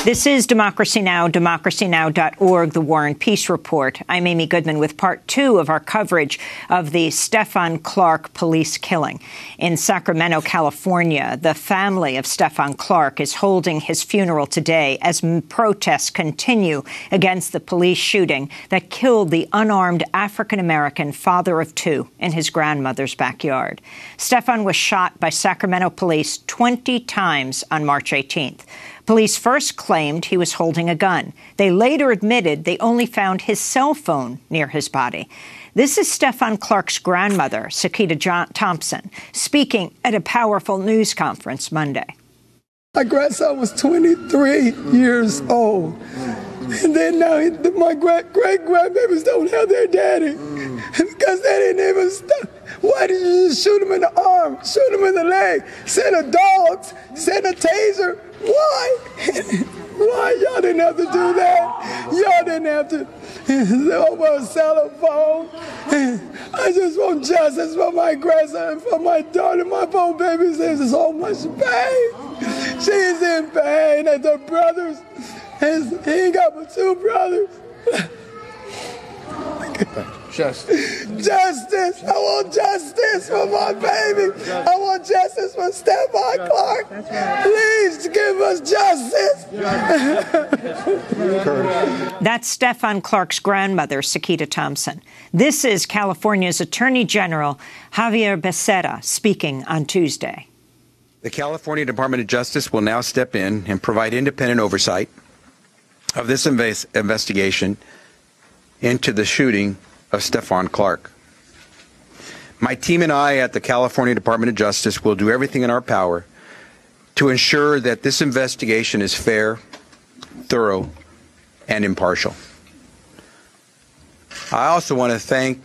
This is Democracy Now!, democracynow.org, the War and Peace Report. I'm Amy Goodman with part two of our coverage of the Stephon Clark police killing. In Sacramento, California, the family of Stephon Clark is holding his funeral today as protests continue against the police shooting that killed the unarmed African-American father of two in his grandmother's backyard. Stephon was shot by Sacramento police 20 times on March 18th. Police first claimed he was holding a gun. They later admitted they only found his cell phone near his body. This is Stephon Clark's grandmother, Sakita Thompson, speaking at a powerful news conference Monday. My grandson was 23 years old. And then now my great-grandbabies don't have their daddy because they didn't even stop. Why did you just shoot him in the arm, shoot him in the leg, send a dog, send a taser? Why? Why? Y'all didn't have to do that. Y'all didn't have to over a cell phone. I just want justice for my grandson, for my daughter. My poor baby's in so much pain. She's in pain, and the brothers, he ain't got but two brothers. Justice. Justice. I want justice for my baby. I want justice for Stephon Clark. Please give us justice. That's Stephon Clark's grandmother, Sakita Thompson. This is California's Attorney General, XAVIER BECERRA, speaking on Tuesday. The California Department of Justice will now step in and provide independent oversight of this investigation into the shooting of Stephon Clark. My team and I at the California Department of Justice will do everything in our power to ensure that this investigation is fair, thorough, and impartial. I also want to thank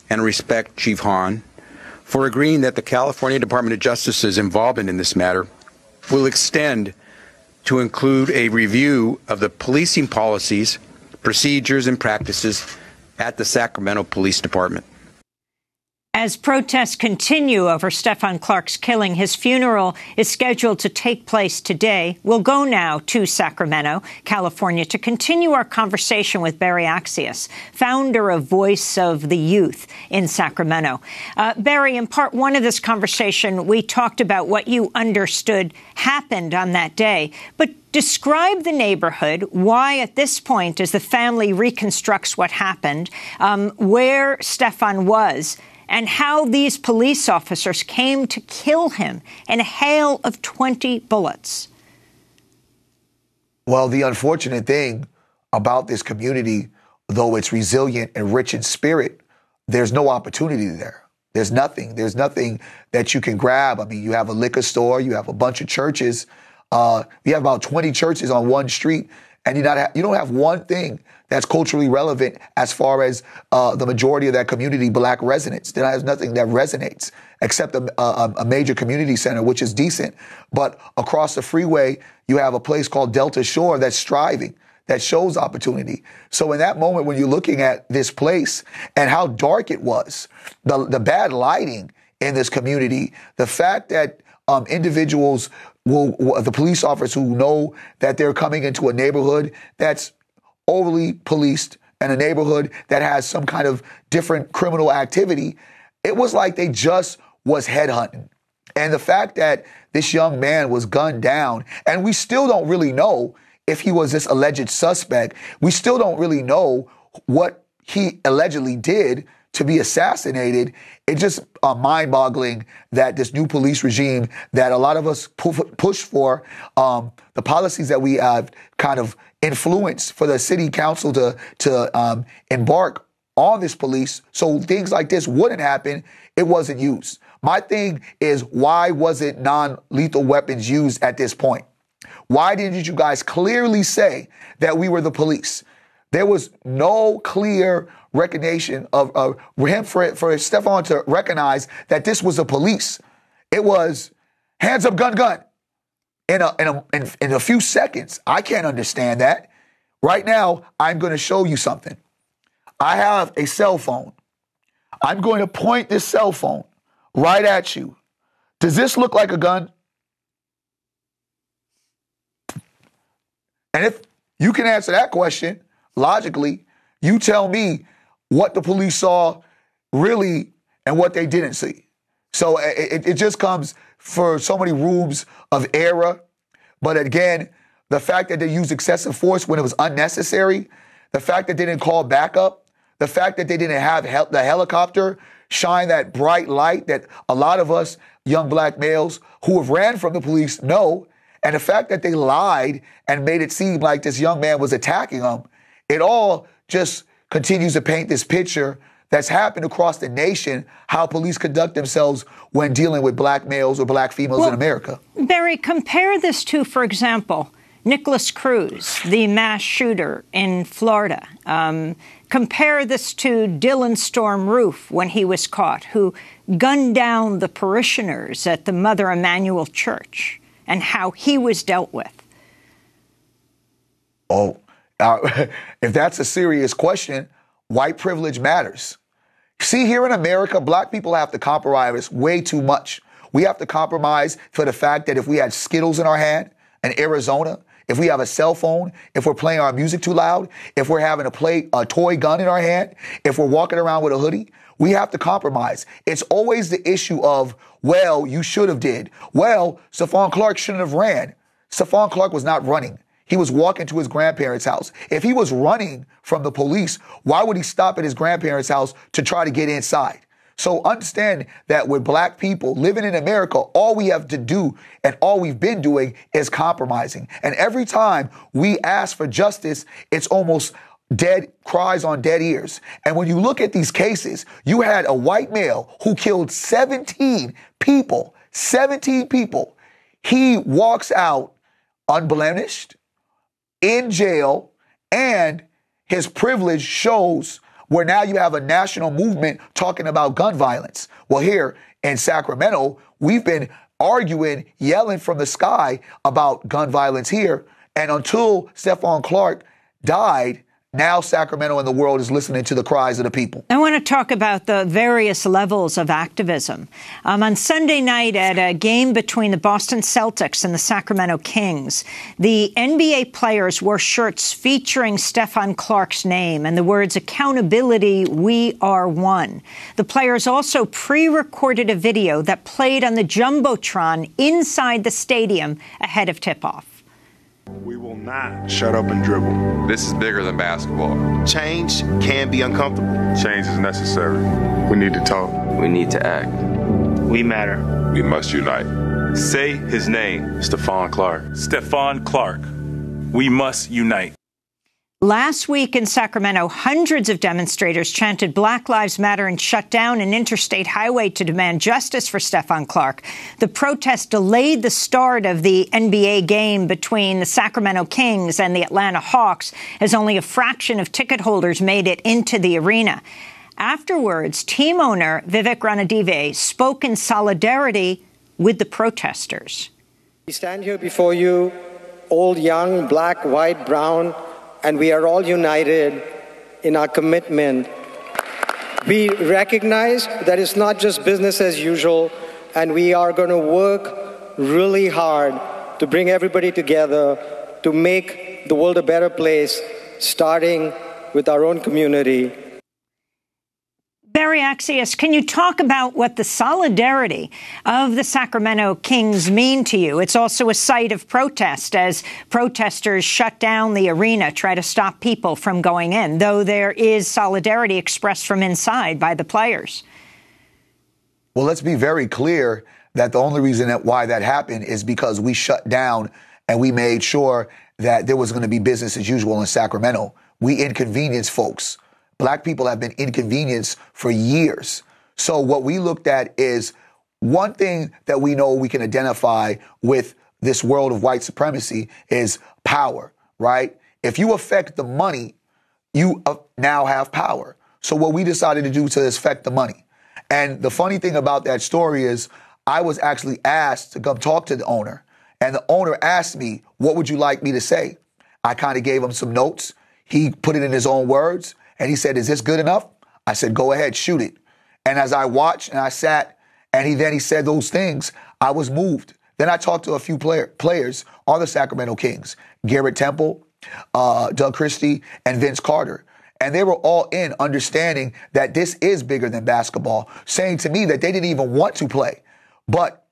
and respect Chief Hahn for agreeing that the California Department of Justice's involvement in this matter will extend to include a review of the policing policies, procedures, and practices at the Sacramento Police Department. As protests continue over Stephon Clark's killing, his funeral is scheduled to take place today. We'll go now to Sacramento, California, to continue our conversation with Barry Accius, founder of Voice of the Youth in Sacramento. Barry, in part one of this conversation, we talked about what you understood happened on that day. But describe the neighborhood, why at this point, as the family reconstructs what happened, where Stephon was, and how these police officers came to kill him in a hail of 20 bullets. Well, the unfortunate thing about this community, though it's resilient and rich in spirit, there's no opportunity there. There's nothing. There's nothing that you can grab. I mean, you have a liquor store, you have a bunch of churches. You have about 20 churches on one street, and you don't have one thing that's culturally relevant as far as the majority of that community, black residents. There is nothing that resonates except a major community center, which is decent. But across the freeway, you have a place called Delta Shore that's striving, that shows opportunity. So in that moment, when you're looking at this place and how dark it was, the bad lighting in this community, the fact that individuals the police officers who know that they're coming into a neighborhood that's overly policed and a neighborhood that has some kind of different criminal activity, it was like they just was headhunting. And the fact that this young man was gunned down, and we still don't really know if he was this alleged suspect, we still don't really know what he allegedly did to be assassinated. It's just mind-boggling that this new police regime that a lot of us push for, the policies that we have kind of influenced for the city council to embark on this police so things like this wouldn't happen, it wasn't used. My thing is, why wasn't non-lethal weapons used at this point? Why didn't you guys clearly say that we were the police? There was no clear recognition of him for Stephon to recognize that this was the police. It was hands up, gun, gun. In a few seconds. I can't understand that. Right now, I'm going to show you something. I have a cell phone. I'm going to point this cell phone right at you. Does this look like a gun? And if you can answer that question logically, you tell me what the police saw really and what they didn't see. So it just comes for so many rooms of error. But again, the fact that they used excessive force when it was unnecessary, the fact that they didn't call backup, the fact that they didn't have the helicopter shine that bright light that a lot of us young black males who have ran from the police know, and the fact that they lied and made it seem like this young man was attacking them, it all just continues to paint this picture that's happened across the nation, how police conduct themselves when dealing with black males or black females in America. Barry, compare this to, for example, Nicholas Cruz, the mass shooter in Florida. Compare this to Dylan Storm Roof when he was caught, who gunned down the parishioners at the Mother Emanuel Church, and how he was dealt with. If that's a serious question, white privilege matters. See, here in America, black people have to compromise way too much. We have to compromise for the fact that if we had Skittles in our hand in Arizona, if we have a cell phone, if we're playing our music too loud, if we're having a toy gun in our hand, if we're walking around with a hoodie, we have to compromise. It's always the issue of, well, you should have did. Well, Stephon Clark shouldn't have ran. Stephon Clark was not running. He was walking to his grandparents' house. If he was running from the police, why would he stop at his grandparents' house to try to get inside? So understand that with black people living in America, all we have to do and all we've been doing is compromising. And every time we ask for justice, it's almost dead cries on dead ears. And when you look at these cases, you had a white male who killed 17 people. He walks out unblemished, in jail, and his privilege shows where now you have a national movement talking about gun violence. Well, here in Sacramento, we've been arguing, yelling from the sky about gun violence here. And until Stephon Clark died, now Sacramento and the world is listening to the cries of the people. I want to talk about the various levels of activism. On Sunday night at a game between the Boston Celtics and the Sacramento Kings, the NBA players wore shirts featuring Stephon Clark's name and the words, "Accountability, we are one." The players also pre-recorded a video that played on the Jumbotron inside the stadium ahead of tip-off. We will not shut up and dribble. This is bigger than basketball. Change can be uncomfortable. Change is necessary. We need to talk. We need to act. We matter. We must unite. Say his name, Stephon Clark. Stephon Clark. We must unite. Last week in Sacramento, hundreds of demonstrators chanted Black Lives Matter and shut down an interstate highway to demand justice for Stephon Clark. The protest delayed the start of the NBA game between the Sacramento Kings and the Atlanta Hawks, as only a fraction of ticket holders made it into the arena. Afterwards, team owner Vivek Ranadive spoke in solidarity with the protesters. We stand here before you, old, young, black, white, brown, and we are all united in our commitment. We recognize that it's not just business as usual, and we are going to work really hard to bring everybody together to make the world a better place, starting with our own community. Barry Accius, can you talk about what the solidarity of the Sacramento Kings mean to you? It's also a site of protest as protesters shut down the arena, try to stop people from going in, though there is solidarity expressed from inside by the players. Well, let's be very clear that the only reason why that happened is because we shut down and we made sure that there was going to be business as usual in Sacramento. We inconvenienced folks. Black people have been inconvenienced for years. So what we looked at is one thing that we know we can identify with this world of white supremacy is power, right? If you affect the money, you now have power. So what we decided to do to affect the money. And the funny thing about that story is I was actually asked to come talk to the owner. And the owner asked me, what would you like me to say? I kind of gave him some notes. He put it in his own words. And he said, is this good enough? I said, go ahead, shoot it. And as I watched and I sat and he said those things, I was moved. Then I talked to a few players on the Sacramento Kings, Garrett Temple, Doug Christie, and Vince Carter. And they were all in, understanding that this is bigger than basketball, saying to me that they didn't even want to play. But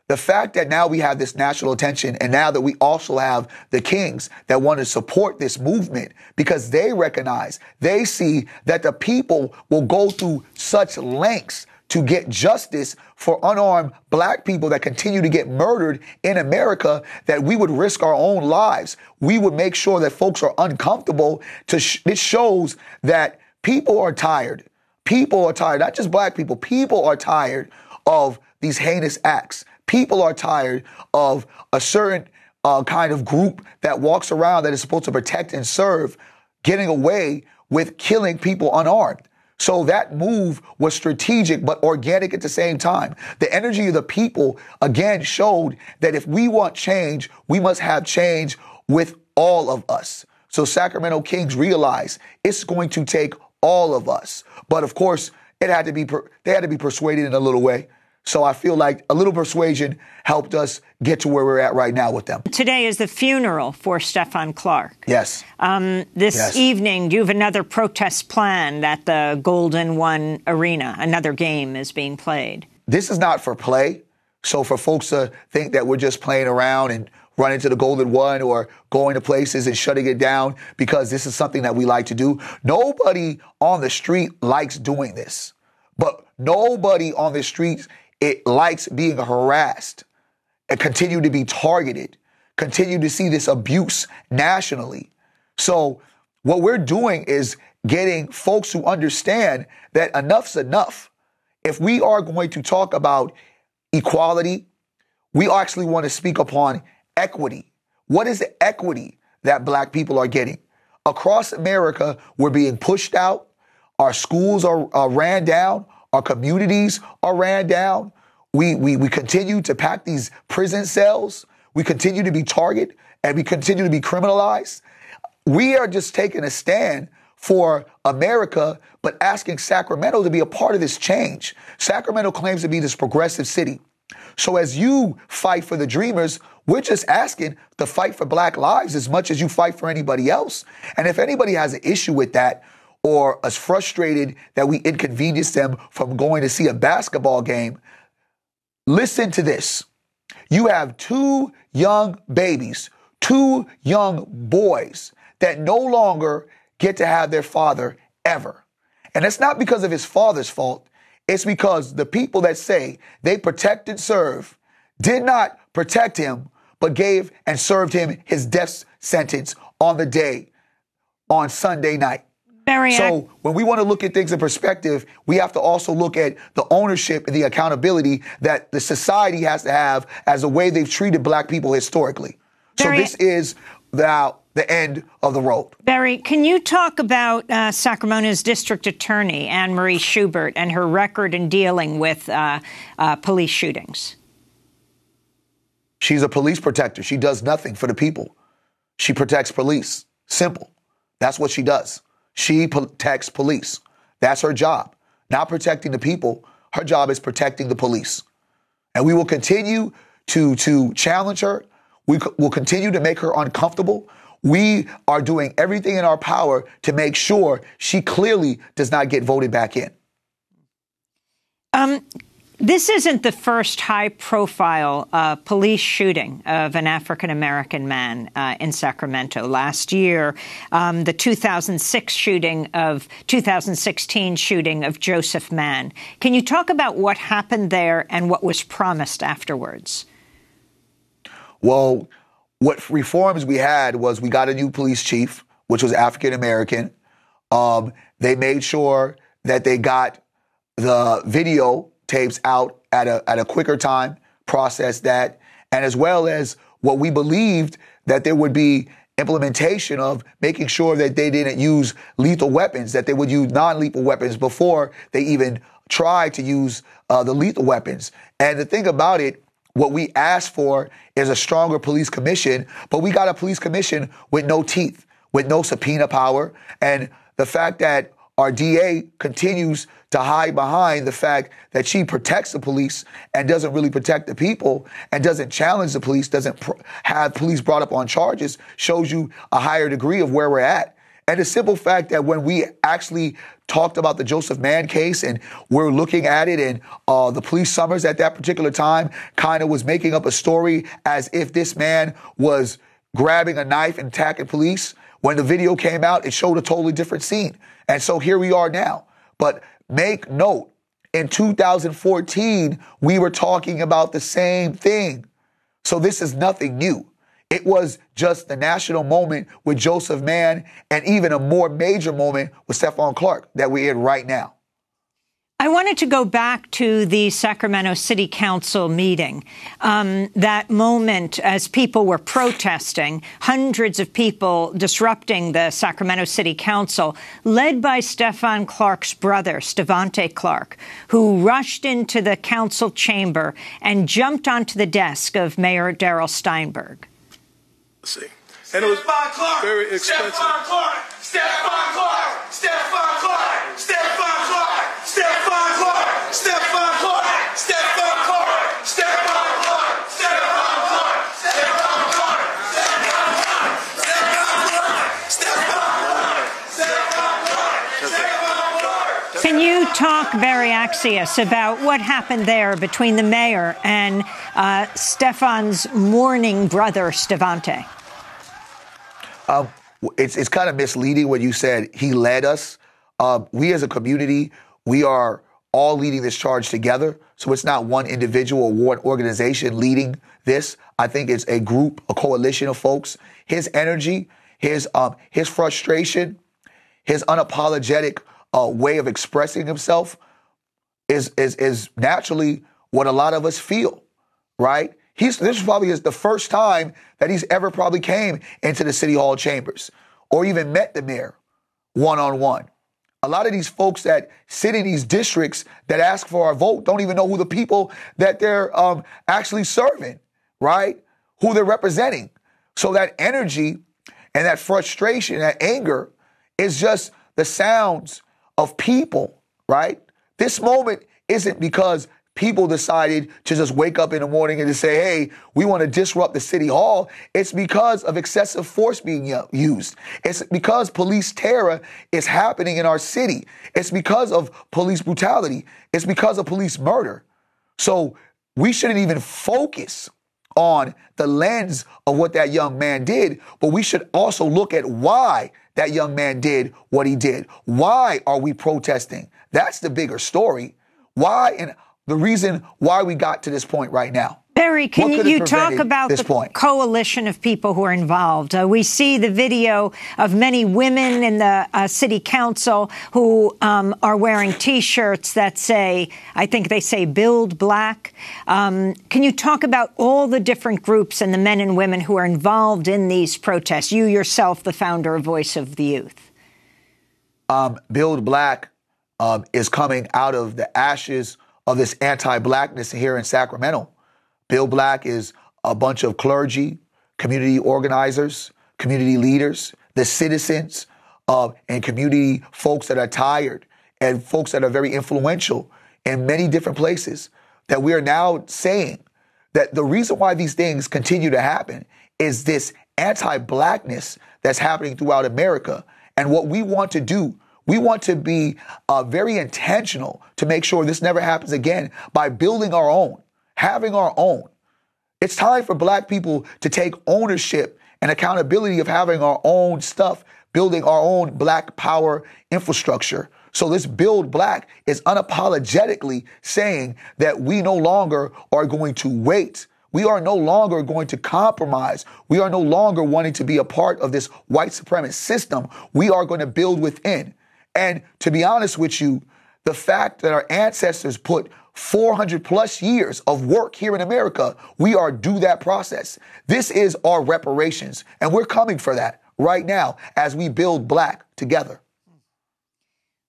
the fact that now we have this national attention, and now that we also have the Kings that want to support this movement because they recognize, they see that the people will go through such lengths to get justice for unarmed black people that continue to get murdered in America, that we would risk our own lives. We would make sure that folks are uncomfortable. This shows that people are tired. People are tired, not just black people. People are tired of these heinous acts. People are tired of a certain kind of group that walks around that is supposed to protect and serve, getting away with killing people unarmed. So that move was strategic but organic at the same time. The energy of the people, again, showed that if we want change, we must have change with all of us. So Sacramento Kings realized it's going to take all of us. But of course, they had to be persuaded in a little way. So I feel like a little persuasion helped us get to where we're at right now with them. Today is the funeral for Stephon Clark. Yes. This evening, do you have another protest planned at the Golden One Arena? Another game is being played. This is not for play. So for folks to think that we're just playing around and running to the Golden One or going to places and shutting it down because this is something that we like to do. Nobody on the street likes doing this. But nobody on the streets likes being harassed and continue to be targeted, continue to see this abuse nationally. So what we're doing is getting folks who understand that enough's enough. If we are going to talk about equality, we actually want to speak upon equity. What is the equity that black people are getting? Across America, we're being pushed out. Our schools are ran down. Our communities are ran down. We continue to pack these prison cells. We continue to be targeted and we continue to be criminalized. We are just taking a stand for America, but asking Sacramento to be a part of this change. Sacramento claims to be this progressive city. So as you fight for the dreamers, we're just asking to fight for black lives as much as you fight for anybody else. And if anybody has an issue with that, or is frustrated that we inconvenience them from going to see a basketball game, listen to this. You have two young babies, two young boys that no longer get to have their father ever. And it's not because of his father's fault. It's because the people that say they protect and serve did not protect him, but gave and served him his death sentence on the day, on Sunday night. So when we want to look at things in perspective, we have to also look at the ownership and the accountability that the society has to have as the way they've treated black people historically. So this is the end of the road. Barry, can you talk about Sacramento's district attorney, Anne Marie Schubert, and her record in dealing with police shootings? She's a police protector. She does nothing for the people. She protects police. Simple. That's what she does. She protects police. That's her job. Not protecting the people. Her job is protecting the police. And we will continue to challenge her. We will continue to make her uncomfortable. We are doing everything in our power to make sure she clearly does not get voted back in. This isn't the first high-profile police shooting of an African-American man in Sacramento. Last year, the 2016 shooting of Joseph Mann. Can you talk about what happened there and what was promised afterwards? Well, what reforms we had was we got a new police chief, which was African-American. They made sure that they got the video tapes out at a quicker time, process that, and as well as what we believed that there would be implementation of making sure that they didn't use lethal weapons, that they would use non-lethal weapons before they even tried to use the lethal weapons. And the thing about it, what we asked for is a stronger police commission, but we got a police commission with no teeth, with no subpoena power. And the fact that our DA continues to hide behind the fact that she protects the police and doesn't really protect the people and doesn't challenge the police, doesn't have police brought up on charges, shows you a higher degree of where we're at. And the simple fact that when we actually talked about the Joseph Mann case and we're looking at it, and the police summers at that particular time kind of was making up a story as if this man was grabbing a knife and attacking police. When the video came out, it showed a totally different scene. And so here we are now. But make note, in 2014, we were talking about the same thing. So this is nothing new. It was just the national moment with Joseph Mann and even a more major moment with Stephon Clark that we're in right now. I wanted to go back to the Sacramento City Council meeting. That moment as people were protesting, hundreds of people disrupting the Sacramento City Council, led by Stephon Clark's brother, Stevante Clark, who rushed into the council chamber and jumped onto the desk of Mayor Darrell Steinberg. Let's see. And it was very expensive. Stephon Clark! Stephon Clark! Stephon Clark! Stephon Clark! Stephon Clark! Stephon Clark! Stephon Clark! Stephon Clark! Stephon Clark! Stephon Clark! Stephon Clark! Stephon Clark! Stephon Clark! Can you talk, Barry Accius, about what happened there between the mayor and Stephon's mourning brother, Stevante? It's kind of misleading when you said he led us. We as a community, we are all leading this charge together. So it's not one individual or one organization leading this. I think it's a group, a coalition of folks. His energy, his frustration, his unapologetic way of expressing himself is naturally what a lot of us feel, right? This probably is the first time that he's ever probably came into the City Hall chambers or even met the mayor one-on-one. A lot of these folks that sit in these districts that ask for our vote don't even know who the people that they're actually serving, right? Who they're representing. So that energy and that frustration, that anger is just the sounds of people, right? This moment isn't because people decided to just wake up in the morning and to say, hey, we want to disrupt the City Hall. It's because of excessive force being used. It's because police terror is happening in our city. It's because of police brutality. It's because of police murder. So we shouldn't even focus on the lens of what that young man did, but we should also look at why that young man did what he did. Why are we protesting? That's the bigger story. Why and the reason why we got to this point right now. Barry, can you talk about the coalition of people who are involved? We see the video of many women in the city council who are wearing T-shirts that say, I think they say, Build Black. Can you talk about all the different groups and the men and women who are involved in these protests? You yourself, the founder of Voice of the Youth. Build Black is coming out of the ashes of this anti-blackness here in Sacramento. Build Black is a bunch of clergy, community organizers, community leaders, the citizens, and community folks that are tired and folks that are very influential in many different places, that we are now saying that the reason why these things continue to happen is this anti-blackness that's happening throughout America. And what we want to do, we want to be very intentional to make sure this never happens again by building our own, having our own. It's time for Black people to take ownership and accountability of having our own stuff, building our own Black power infrastructure. So this Build Black is unapologetically saying that we no longer are going to wait. We are no longer going to compromise. We are no longer wanting to be a part of this white supremacist system. We are going to build within. And to be honest with you, the fact that our ancestors put 400 plus years of work here in America, we are due that process. This is our reparations, and we're coming for that right now as we build Black together.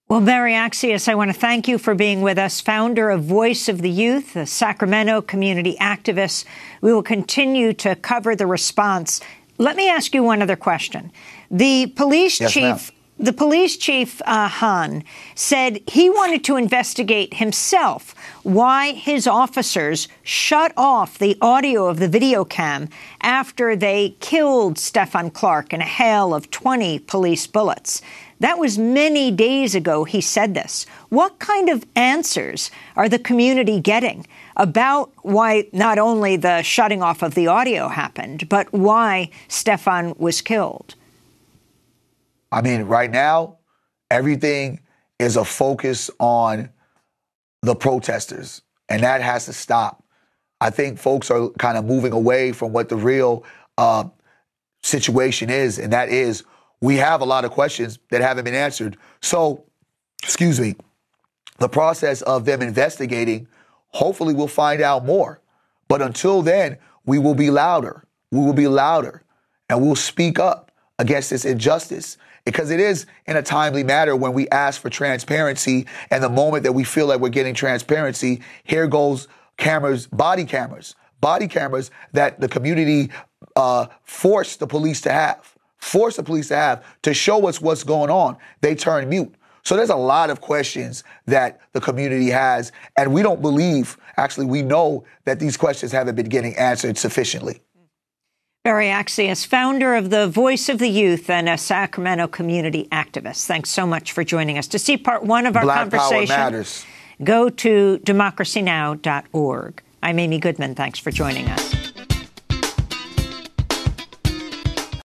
Well, Barry Accius, I want to thank you for being with us, founder of Voice of the Youth, a Sacramento community activist. We will continue to cover the response. Let me ask you one other question. The police chief The police chief, Han, said he wanted to investigate himself why his officers shut off the audio of the video cam after they killed Stefan Clark in a hail of 20 police bullets. That was many days ago he said this. What kind of answers are the community getting about why not only the shutting off of the audio happened, but why Stefan was killed? I mean, right now, everything is a focus on the protesters, and that has to stop. I think folks are kind of moving away from what the real situation is, and that is we have a lot of questions that haven't been answered. So, excuse me, the process of them investigating, hopefully we'll find out more. But until then, we will be louder. We will be louder, and we'll speak up against this injustice. Because it is in a timely manner when we ask for transparency, and the moment that we feel like we're getting transparency, here goes cameras, body cameras that the community forced the police to have to show us what's going on. They turn mute. So there's a lot of questions that the community has, and we don't believe, actually, we know that these questions haven't been getting answered sufficiently. Barry Accius, founder of the Voice of the Youth and a Sacramento community activist. Thanks so much for joining us. To see part one of our conversation, go to democracynow.org. I'm Amy Goodman. Thanks for joining us.